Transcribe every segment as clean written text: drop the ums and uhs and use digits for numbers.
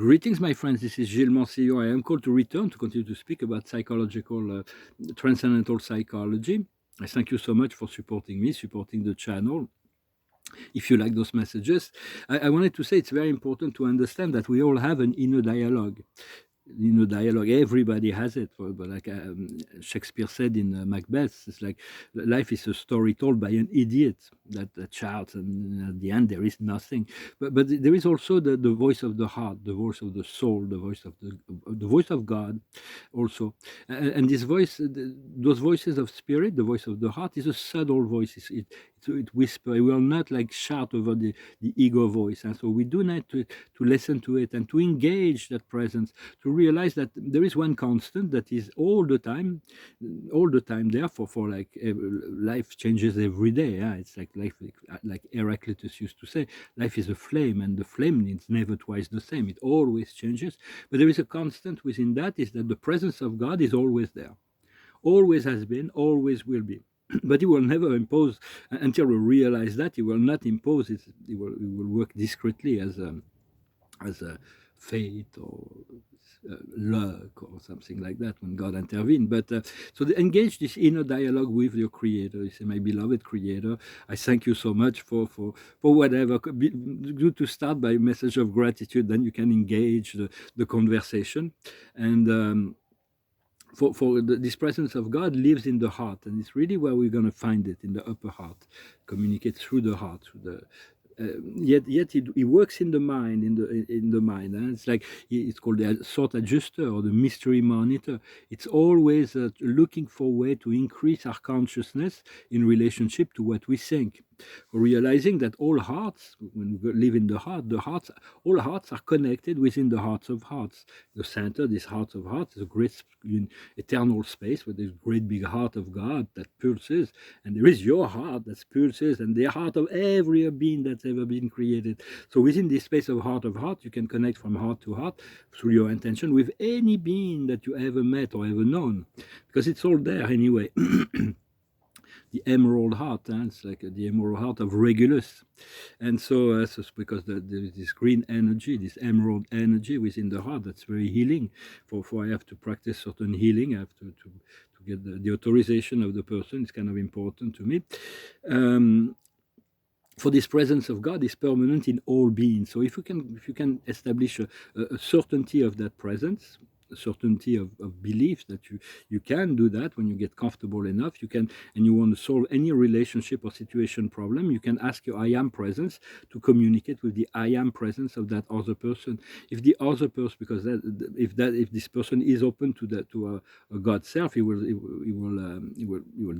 Greetings, my friends. This is Gilles Mancillon. I am called to return to continue to speak about psychological, transcendental psychology. I thank you so much for supporting me, supporting the channel. If you like those messages, I wanted to say it's very important to understand that we all have an inner dialogue. Dialogue, everybody has it, but like Shakespeare said in Macbeth, it's like life is a story told by an idiot that shouts, and at the end there is nothing. But there is also the voice of the heart, the voice of the soul, the voice of God also. And this voice, those voices of spirit, the voice of the heart, is a subtle voice. It whispers. It will not like shout over the ego voice, and so we do need to listen to it and to engage that presence, to realize that there is one constant that is all the time there. For like life changes every day. Yeah? It's like life, like Heraclitus used to say, life is a flame, and the flame is never twice the same. It always changes, but there is a constant within that, is that the presence of God is always there, always has been, always will be. But he will never impose until we realize that. He will not impose it. He will work discreetly as a fate or luck or something like that when God intervened. But so engage this inner dialogue with your Creator. You say, my beloved Creator, I thank you so much for whatever. Good to start by a message of gratitude, then you can engage the conversation. And this presence of God lives in the heart, and it's really where we're going to find it, in the upper heart. Communicate through the heart, through the yet it works in the mind, in the mind. And it's like, it's called the thought adjuster or the mystery monitor. It's always looking for a way to increase our consciousness in relationship to what we think. Realizing that all hearts, when we live in the heart, all hearts are connected within the hearts of hearts. The center, this heart of hearts, is a great eternal space where there's a great big heart of God that pulses, and there is your heart that pulses, and the heart of every being that's ever been created. So within this space of heart, you can connect from heart to heart through your intention with any being that you ever met or ever known, because it's all there anyway. The emerald heart, it's like the emerald heart of Regulus. And so because there is this green energy, this emerald energy within the heart, that's very healing. For I have to practice certain healing, I have to get the authorization of the person. It's kind of important to me. For this presence of God is permanent in all beings. So if you can establish a certainty of that presence, a certainty of belief that you can do that when you get comfortable enough, you can, and you want to solve any relationship or situation problem, you can ask your I am presence to communicate with the I am presence of that other person. If the other person, because if this person is open to a God self, he will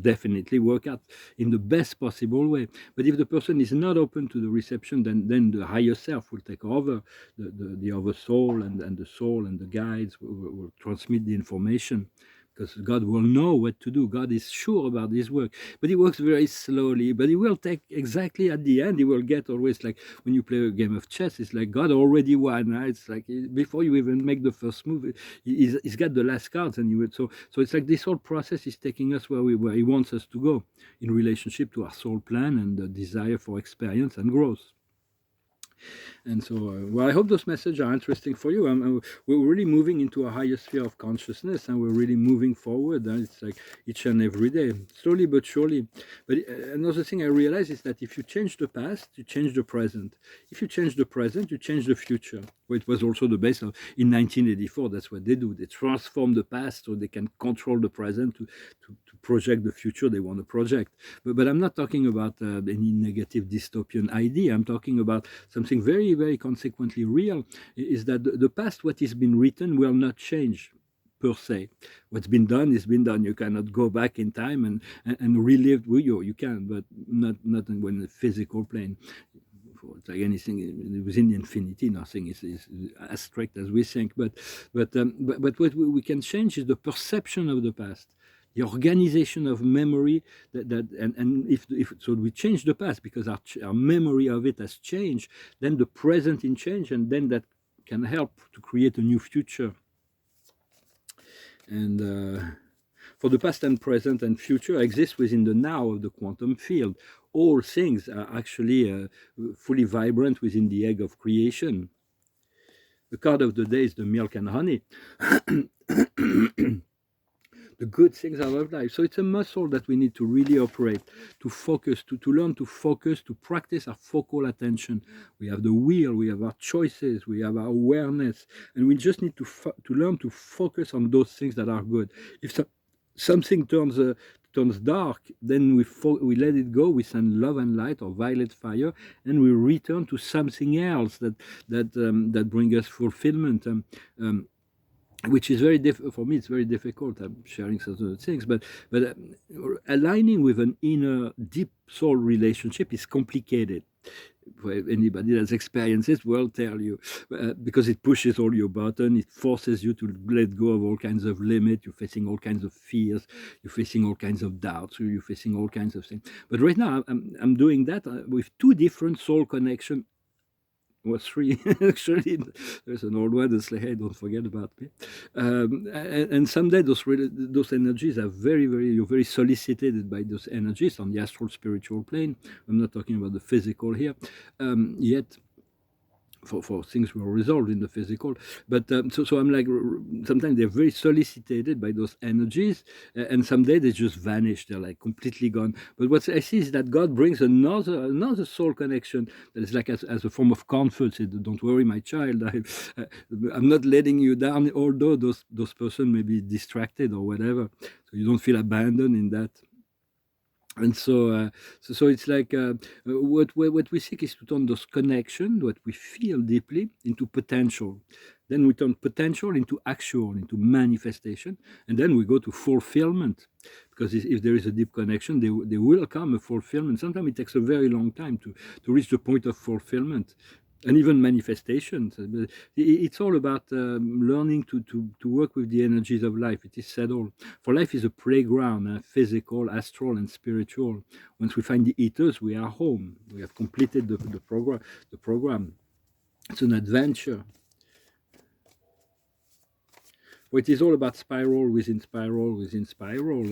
definitely work out in the best possible way. But if the person is not open to the reception, then the higher self will take over, the other soul, and the soul and the guides will transmit the information, because God will know what to do. God is sure about his work, but he works very slowly. But he will take exactly at the end. He will get always, like when you play a game of chess, it's like God already won. Right? It's like before you even make the first move, he's got the last cards, and so it's like this whole process is taking us where he wants us to go in relationship to our soul plan and the desire for experience and growth. And so, well, I hope those messages are interesting for you. We're really moving into a higher sphere of consciousness, and we're really moving forward. It's like each and every day, slowly but surely. But another thing I realize is that if you change the past, you change the present. If you change the present, you change the future. Well, it was also the base of, in 1984, that's what they do. They transform the past so they can control the present to project the future they want to project. But I'm not talking about any negative dystopian idea. I'm talking about something very, very consequently real, is that the past, what has been written, will not change per se. What's been done is been done. You cannot go back in time and relive. Well, you can, but not when the physical plane. It's like anything within infinity, nothing is as strict as we think. But what we can change is the perception of the past, the organization of memory. And if so, we change the past because our memory of it has changed. Then the present in change, and then that can help to create a new future. And for the past and present and future exist within the now of the quantum field. All things are actually fully vibrant within the egg of creation. The card of the day is the milk and honey. The good things out of life. So it's a muscle that we need to really operate, to focus, to learn to focus, to practice our focal attention. We have the will, we have our choices, we have our awareness, and we just need to learn to focus on those things that are good. If something turns dark, then we let it go. We send love and light or violet fire, and we return to something else that brings us fulfillment. Which is very for me. It's very difficult. I'm sharing certain things, but aligning with an inner deep soul relationship is complicated. For anybody that's experienced it will tell you, because it pushes all your buttons, it forces you to let go of all kinds of limits. You're facing all kinds of fears, you're facing all kinds of doubts, you're facing all kinds of things. But right now, I'm doing that with two different soul connections. Well, three actually. There's an old one that's like, hey, don't forget about me. And someday those energies are you're very solicited by those energies on the astral spiritual plane. I'm not talking about the physical here yet. For things were resolved in the physical, but so I'm like, sometimes they're very solicited by those energies, and someday they just vanish. They're like completely gone. But what I see is that God brings another soul connection that is like as a form of comfort. Say, don't worry, my child, I'm not letting you down, although those person may be distracted or whatever. So you don't feel abandoned in that. And so it's like what we seek is to turn those connections, what we feel deeply, into potential. Then we turn potential into actual, into manifestation, and then we go to fulfillment. Because if there is a deep connection, there will come a fulfillment. Sometimes it takes a very long time to reach the point of fulfillment. And even manifestations. It's all about learning to work with the energies of life. It is said all. For life is a playground, physical, astral, and spiritual. Once we find the ethers, we are home. We have completed the program. It's an adventure. Well, it is all about spiral within spiral within spiral,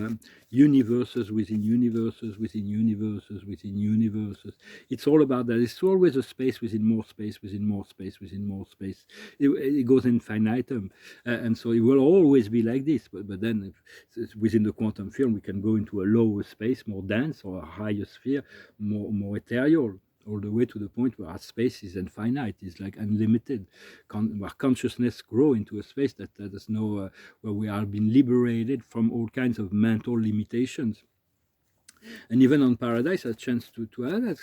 universes within universes within universes within universes. It's all about that. It's always a space within more space within more space within more space. It goes infinitum, and so it will always be like this. But then, within the quantum field, we can go into a lower space, more dense, or a higher sphere, more ethereal, all the way to the point where our space is infinite, is like unlimited, where consciousness grow into a space that there's no, where we are being liberated from all kinds of mental limitations. And even on Paradise, a chance to have that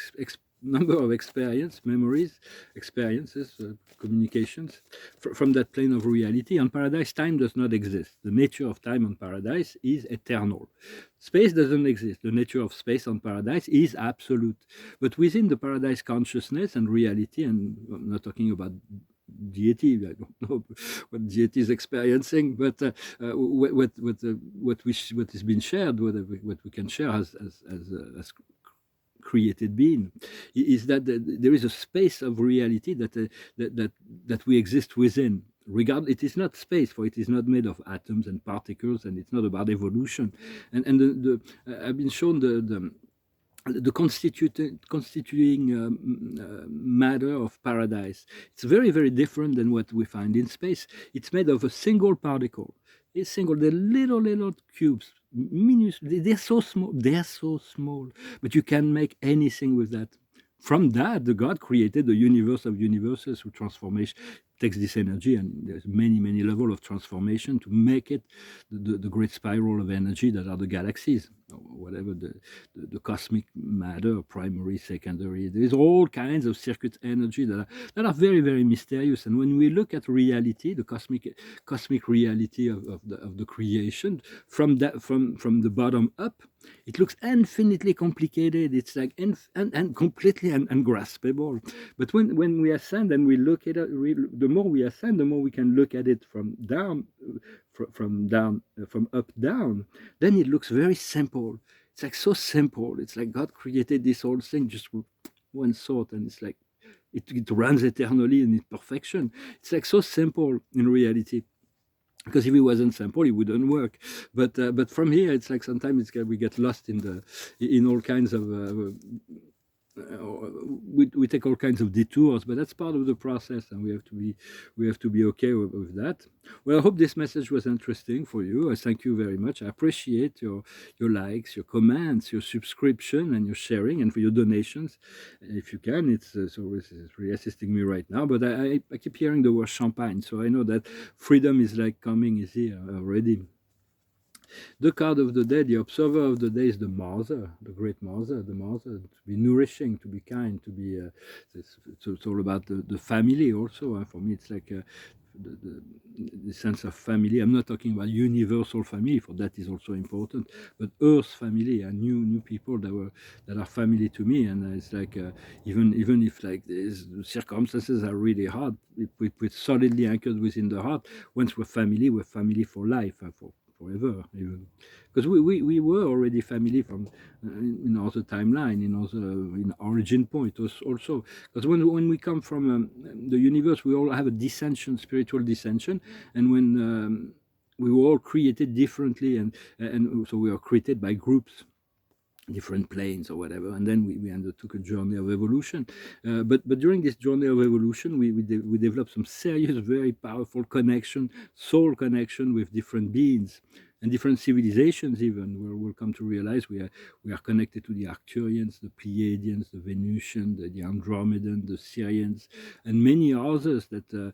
number of experiences, communications from that plane of reality. On Paradise, time does not exist. The nature of time on Paradise is eternal. Space doesn't exist. The nature of space on Paradise is absolute. But within the Paradise consciousness and reality, and I'm not talking about deity, I don't know what deity is experiencing, but what has been shared, what we can share as created being, is that there is a space of reality that we exist within. It is not space, for it is not made of atoms and particles, and it's not about evolution. And I've been shown the constituting matter of Paradise. It's very, very different than what we find in space. It's made of a single particle. The little cubes, they're so small, but you can make anything with that. From that, the God created the universe of universes through transformation. Takes this energy, and there's many levels of transformation to make it the great spiral of energy that are the galaxies, or whatever the cosmic matter, primary, secondary. There's all kinds of circuit energy that are very, very mysterious. And when we look at reality, the cosmic reality of the creation, from the bottom up, it looks infinitely complicated. It's like and completely ungraspable. But when we ascend and we look at it, the more we ascend, the more we can look at it from up down. Then it looks very simple. It's like so simple. It's like God created this whole thing just with one thought, and it's like it runs eternally in its perfection. It's like so simple in reality. Because if it wasn't simple, it wouldn't work. But from here, it's like sometimes we get lost in all kinds of we take all kinds of detours, but that's part of the process, and we have to be okay with that. Well, I hope this message was interesting for you. I thank you very much. I appreciate your likes, your comments, your subscription, and your sharing, and for your donations, if you can. It's really assisting me right now. But I keep hearing the word champagne, so I know that freedom is like coming, is here already. The card of the day, the observer of the day, is the mother, the great mother, the mother, to be nourishing, to be kind, to be. It's all about the family also. For me, it's like the sense of family. I'm not talking about universal family, for that is also important, but Earth family and new people that are family to me. And it's like even if like the circumstances are really hard, we're solidly anchored within the heart. Once we're family for life, for forever, even because we were already family from in other timeline, in origin point also. Because when we come from the universe, we all have a dissension, spiritual dissension, and when we were all created differently, and so we are created by groups, different planes or whatever, and then we undertook a journey of evolution. But during this journey of evolution, we developed some serious, very powerful connection, soul connection with different beings and different civilizations. Even we'll come to realize we are connected to the Arcturians, the Pleiadians, the Venusian, the Andromedan, the Syrians, and many others that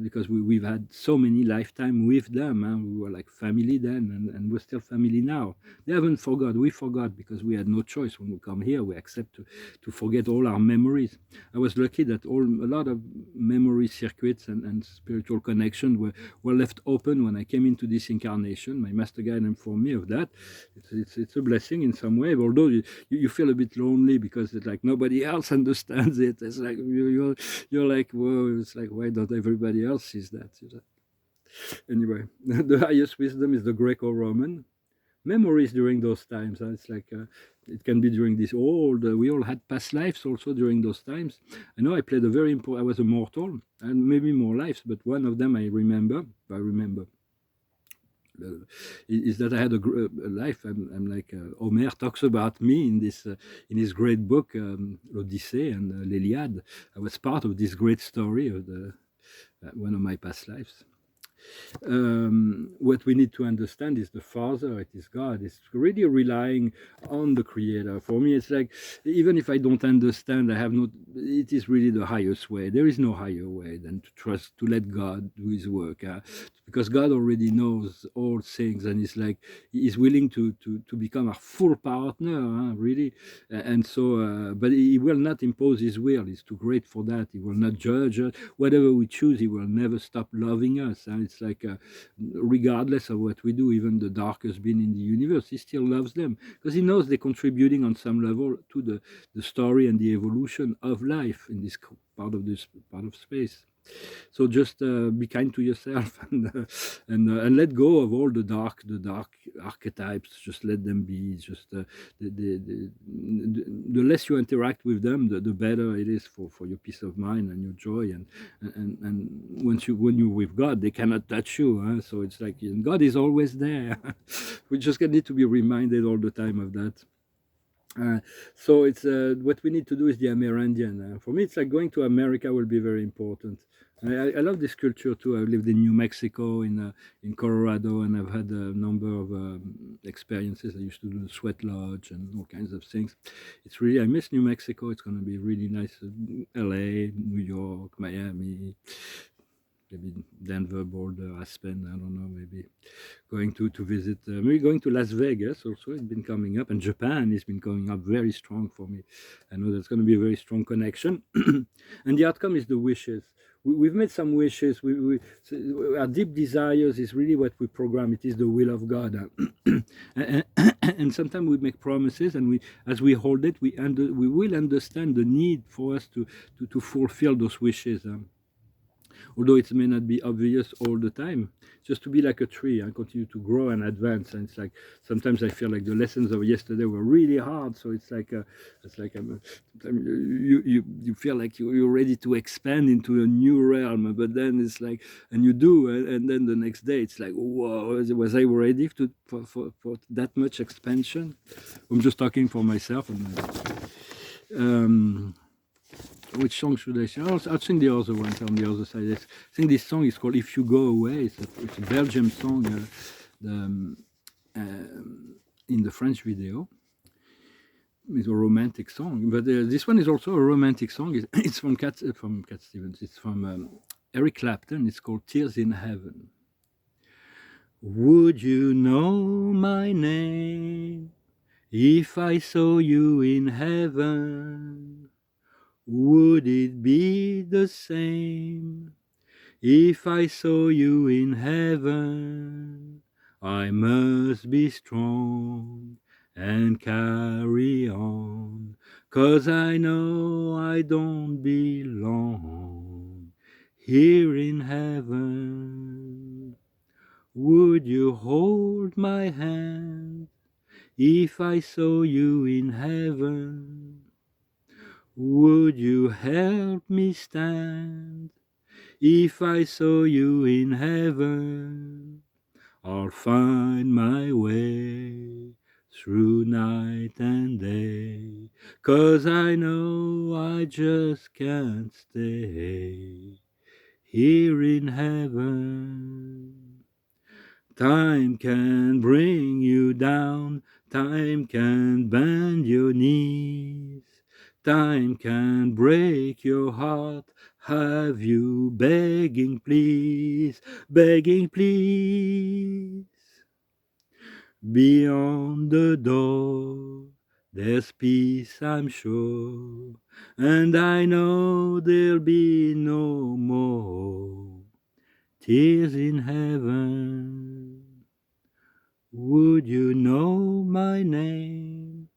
because we've had so many lifetime with them. We were like family then, and we're still family now. They haven't forgot. We forgot because we had no choice. When we come here, we accept to forget all our memories. I was lucky that a lot of memory circuits and spiritual connection were left open when I came into this incarnation. My master guide informed me of that. It's a blessing in some way, although you feel a bit lonely because it's like nobody else understands it. It's like you're like, whoa, it's like, why don't everybody else sees that? Anyway, the highest wisdom is the Greco-Roman. Memories during those times. It's like it can be during this we all had past lives also during those times. I know I played a very important. I was a mortal, and maybe more lives, but one of them I remember. Is that I had a life. I'm like Homer talks about me in his great book L'Odyssée and l'Iliade. I was part of this great story of one of my past lives. What we need to understand is the Father, it is God. It's really relying on the Creator. For me, it's like, even if I don't understand, it is really the highest way. There is no higher way than to trust, to let God do His work. Because God already knows all things, and it's like He's willing to become our full partner, really. And so, but He will not impose His will. He's too great for that. He will not judge us. Whatever we choose, He will never stop loving us. It's like, regardless of what we do, even the darkest being in the universe, He still loves them because He knows they're contributing on some level to the story and the evolution of life in this part of space. So just be kind to yourself and let go of all the dark archetypes. Just let them be. Just the less you interact with them, the better it is for your peace of mind and your joy. And when you're with God, they cannot touch you. So it's like God is always there. We just need to be reminded all the time of that. So it's what we need to do is the Amerindian. For me, it's like going to America will be very important. I love this culture too. I've lived in New Mexico, in Colorado, and I've had a number of experiences. I used to do the sweat lodge and all kinds of things. It's really, I miss New Mexico. It's going to be really nice. LA, New York, Miami, maybe Denver, Boulder, Aspen, I don't know, maybe going to visit, maybe going to Las Vegas also. It's been coming up, and Japan has been coming up very strong for me. I know that's going to be a very strong connection. And the outcome is the wishes. We've made some wishes. Our deep desires is really what we program. It is the will of God. And sometimes we make promises, and as we hold it, we will understand the need for us to fulfill those wishes. Although it may not be obvious all the time, just to be like a tree and continue to grow and advance. And it's like sometimes I feel like the lessons of yesterday were really hard. So it's like you feel like you're ready to expand into a new realm, but then it's like, and you do, and then the next day it's like, whoa, was I ready for that much expansion? I'm just talking for myself. Um, which song should I sing? I'll sing the other ones on the other side. I think this song is called "If You Go Away." It's a Belgian song the, in the French video. It's a romantic song, but this one is also a romantic song. It's from Cat Stevens. It's from Eric Clapton. It's called "Tears in Heaven." Would you know my name if I saw you in heaven? Would it be the same if I saw you in heaven? I must be strong and carry on, 'cause I know I don't belong here in heaven. Would you hold my hand if I saw you in heaven? Would you help me stand if I saw you in heaven? I'll find my way through night and day, 'cause I know I just can't stay here in heaven. Time can bring you down, time can bend your knees, time can break your heart, have you begging please, begging please. Beyond the door, there's peace, I'm sure, and I know there'll be no more tears in heaven. Would you know my name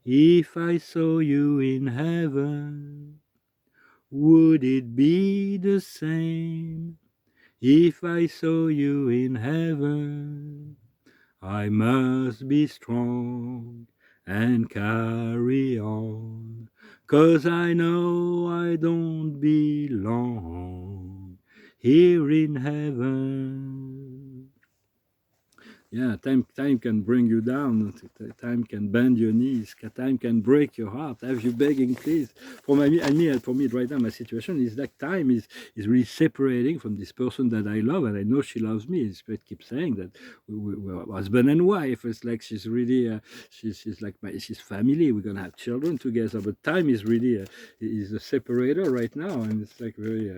if I saw you in heaven? Would it be the same if I saw you in heaven? I must be strong and carry on, 'cause I know I don't belong here in heaven. Yeah, time can bring you down. Time can bend your knees. Time can break your heart. Have you begging, please? For me, right now, my situation is like time is really separating from this person that I love, and I know she loves me. I keep saying that we're husband and wife. It's like she's really, she's like she's family. We're gonna have children together. But time is really is a separator right now, and it's like very.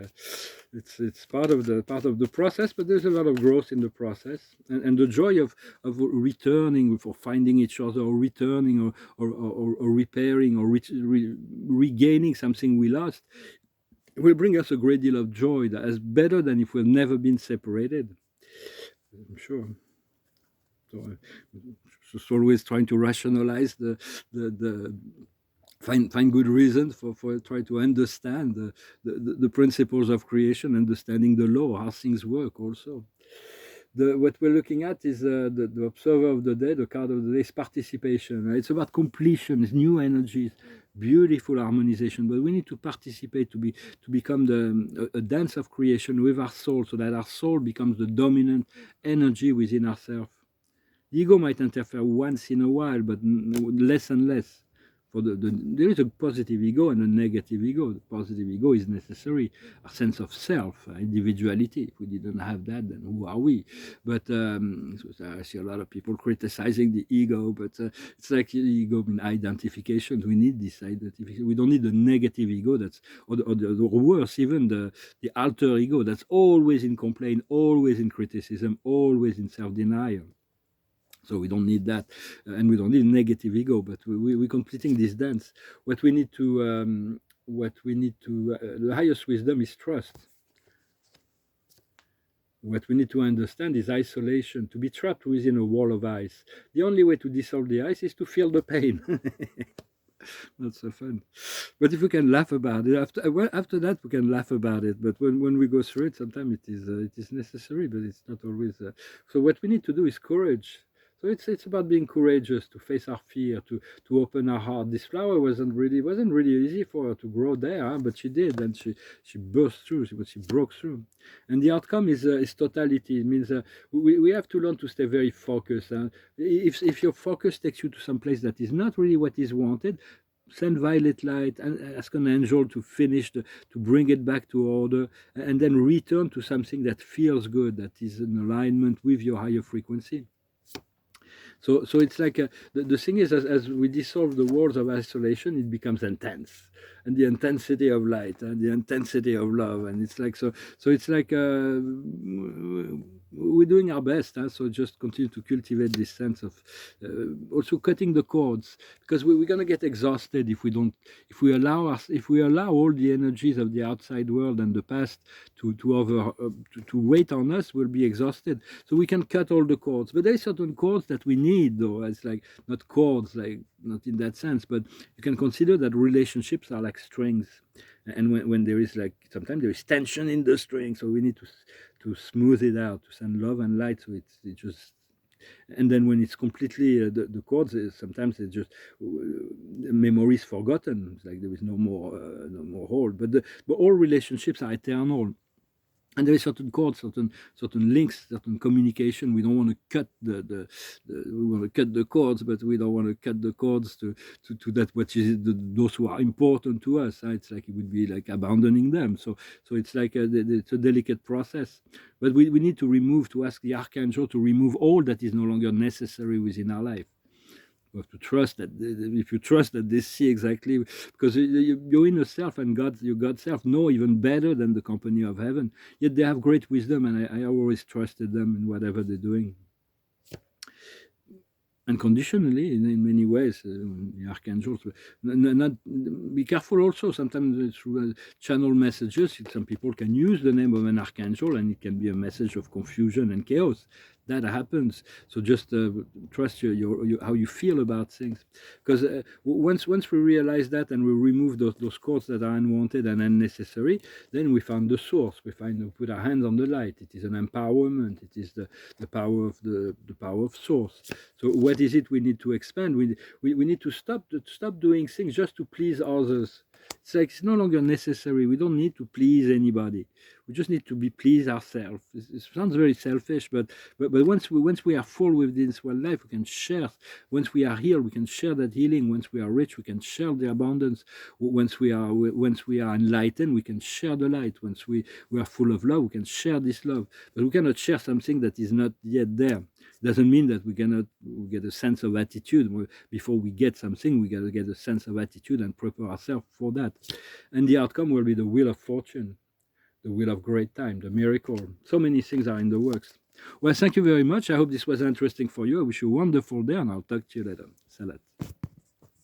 It's part of the process, but there's a lot of growth in the process, and the joy of returning, for finding each other, or returning, or repairing, or regaining something we lost, will bring us a great deal of joy. That is better than if we've never been separated, I'm sure. So just always trying to rationalize the find good reasons for try to understand the principles of creation, understanding the law, how things work also. What we're looking at is the observer of the day, the card of the day is participation. It's about completion, it's new energies, beautiful harmonization, but we need to participate to become a dance of creation with our soul, so that our soul becomes the dominant energy within ourselves. The ego might interfere once in a while, but less and less. There is a positive ego and a negative ego. The positive ego is necessary, a sense of self, individuality. If we didn't have that, then who are we? But I see a lot of people criticizing the ego, but it's like the ego in identification. We need this identification. We don't need the negative ego or worse, even the alter ego that's always in complaint, always in criticism, always in self-denial. So we don't need that, and we don't need negative ego. But we're completing this dance. What we need to, the highest wisdom is trust. What we need to understand is isolation. To be trapped within a wall of ice. The only way to dissolve the ice is to feel the pain. Not so fun. But if we can laugh about it, after that we can laugh about it. But when we go through it, sometimes it is necessary, but it's not always. So what we need to do is courage. So it's about being courageous, to face our fear, to open our heart. This flower wasn't really easy for her to grow there, but she did, and she burst through. She broke through, and the outcome is totality. It means we have to learn to stay very focused. If your focus takes you to some place that is not really what is wanted, send violet light and ask an angel to finish to bring it back to order, and then return to something that feels good, that is in alignment with your higher frequency. So it's like the thing is, as we dissolve the walls of isolation, it becomes intense, and the intensity of light and the intensity of love, and it's like so it's like we're doing our best, huh? So just continue to cultivate this sense of also cutting the cords, because we're going to get exhausted if we don't, if we allow all the energies of the outside world and the past to wait on us. We'll be exhausted. So we can cut all the cords, but there are certain cords that we need, though. It's like not cords, like not in that sense, but you can consider that relationships are like strings, and when there is like sometimes there is tension in the string, so we need to smooth it out, to send love and light, so it just. And then when it's completely the chords, sometimes it's just memory is forgotten. It's like there is no more hold. But all relationships are eternal. And there is certain chords, certain links, certain communication. We don't want to cut we want to cut the cords, but we don't want to cut the cords to that which is those who are important to us. It's like it would be like abandoning them. So it's like it's a delicate process. But we need to ask the archangel to remove all that is no longer necessary within our life. You have to trust that if you trust that they see exactly, because your inner self and your God self know even better than the company of heaven. Yet they have great wisdom, and I always trusted them in whatever they're doing. Unconditionally, in many ways, the archangels. Not be careful also. Sometimes through channel messages, some people can use the name of an archangel, and it can be a message of confusion and chaos. That happens. So just trust how you feel about things, because once we realize that and we remove those cords that are unwanted and unnecessary, then we find the source. We put our hands on the light. It is an empowerment. It is the power of the power of source. So what is it we need to expand? We need to stop doing things just to please others. It's like it's no longer necessary. We don't need to please anybody. We just need to be pleased ourselves. It sounds very selfish, but once we are full with this one life, we can share. Once we are healed, we can share that healing. Once we are rich, we can share the abundance. Once we are enlightened, we can share the light. Once we are full of love, we can share this love. But we cannot share something that is not yet there. Doesn't mean that we cannot get a sense of attitude. Before we get something, we got to get a sense of attitude and prepare ourselves for that. And the outcome will be the wheel of fortune, the wheel of great time, the miracle. So many things are in the works. Well, thank you very much. I hope this was interesting for you. I wish you a wonderful day, and I'll talk to you later. Salat.